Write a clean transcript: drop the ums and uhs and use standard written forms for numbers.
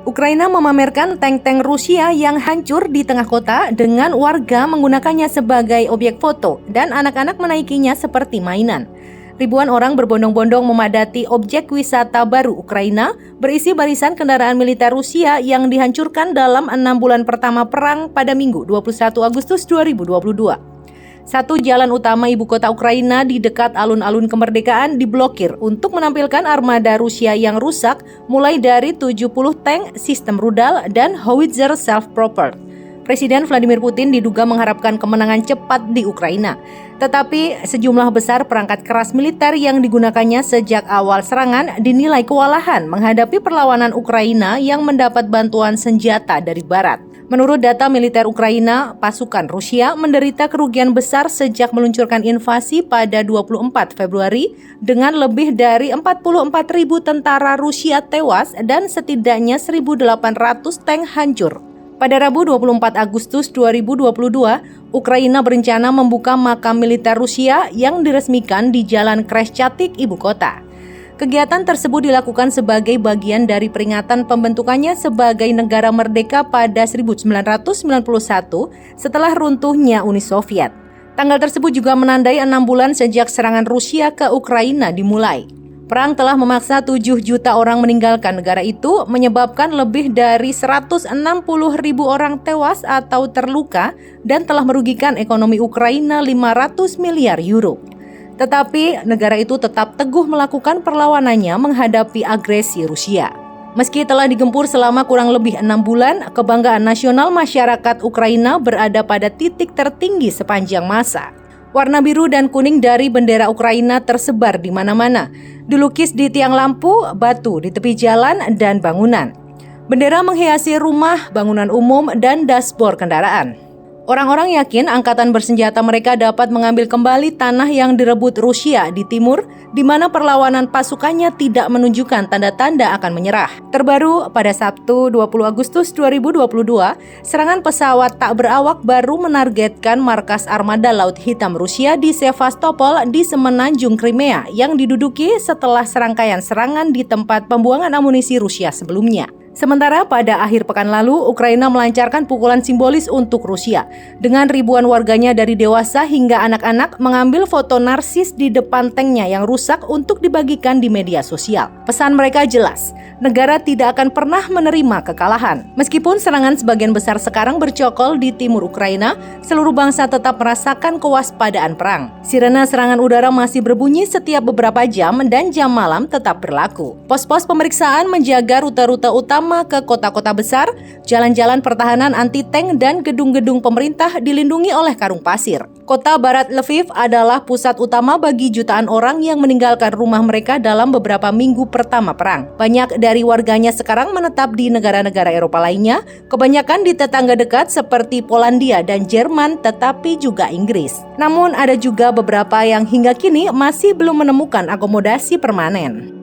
Ukraina memamerkan tank-tank Rusia yang hancur di tengah kota dengan warga menggunakannya sebagai objek foto dan anak-anak menaikinya seperti mainan. Ribuan orang berbondong-bondong memadati objek wisata baru Ukraina berisi barisan kendaraan militer Rusia yang dihancurkan dalam 6 bulan pertama perang pada Minggu 21 Agustus 2022. Satu jalan utama ibu kota Ukraina di dekat alun-alun kemerdekaan diblokir untuk menampilkan armada Rusia yang rusak mulai dari 70 tank, sistem rudal, dan howitzer self-propelled. Presiden Vladimir Putin diduga mengharapkan kemenangan cepat di Ukraina. Tetapi sejumlah besar perangkat keras militer yang digunakannya sejak awal serangan dinilai kewalahan menghadapi perlawanan Ukraina yang mendapat bantuan senjata dari Barat. Menurut data militer Ukraina, pasukan Rusia menderita kerugian besar sejak meluncurkan invasi pada 24 Februari dengan lebih dari 44.000 tentara Rusia tewas dan setidaknya 1.800 tank hancur. Pada Rabu 24 Agustus 2022, Ukraina berencana membuka makam militer Rusia yang diresmikan di Jalan Khreshchatyk, ibu kota. Kegiatan tersebut dilakukan sebagai bagian dari peringatan pembentukannya sebagai negara merdeka pada 1991 setelah runtuhnya Uni Soviet. Tanggal tersebut juga menandai 6 bulan sejak serangan Rusia ke Ukraina dimulai. Perang telah memaksa 7 juta orang meninggalkan negara itu, menyebabkan lebih dari 160.000 orang tewas atau terluka dan telah merugikan ekonomi Ukraina 500 miliar euro. Tetapi negara itu tetap teguh melakukan perlawanannya menghadapi agresi Rusia. Meski telah digempur selama kurang lebih 6 bulan, kebanggaan nasional masyarakat Ukraina berada pada titik tertinggi sepanjang masa. Warna biru dan kuning dari bendera Ukraina tersebar di mana-mana, dilukis di tiang lampu, batu di tepi jalan, dan bangunan. Bendera menghiasi rumah, bangunan umum, dan dashboard kendaraan. Orang-orang yakin angkatan bersenjata mereka dapat mengambil kembali tanah yang direbut Rusia di timur, di mana perlawanan pasukannya tidak menunjukkan tanda-tanda akan menyerah. Terbaru, pada Sabtu 20 Agustus 2022, serangan pesawat tak berawak baru menargetkan markas armada Laut Hitam Rusia di Sevastopol di semenanjung Crimea yang diduduki setelah serangkaian serangan di tempat pembuangan amunisi Rusia sebelumnya. Sementara pada akhir pekan lalu, Ukraina melancarkan pukulan simbolis untuk Rusia dengan ribuan warganya dari dewasa hingga anak-anak mengambil foto narsis di depan tanknya yang rusak untuk dibagikan di media sosial. Pesan mereka jelas, negara tidak akan pernah menerima kekalahan. Meskipun serangan sebagian besar sekarang bercokol di timur Ukraina, seluruh bangsa tetap merasakan kewaspadaan perang. Sirena serangan udara masih berbunyi setiap beberapa jam dan jam malam tetap berlaku. Pos-pos pemeriksaan menjaga rute-rute utama ke kota-kota besar, jalan-jalan pertahanan anti-tank dan gedung-gedung pemerintah dilindungi oleh karung pasir. Kota Barat Lviv adalah pusat utama bagi jutaan orang yang meninggalkan rumah mereka dalam beberapa minggu pertama perang. Banyak dari warganya sekarang menetap di negara-negara Eropa lainnya, kebanyakan di tetangga dekat seperti Polandia dan Jerman, tetapi juga Inggris. Namun ada juga beberapa yang hingga kini masih belum menemukan akomodasi permanen.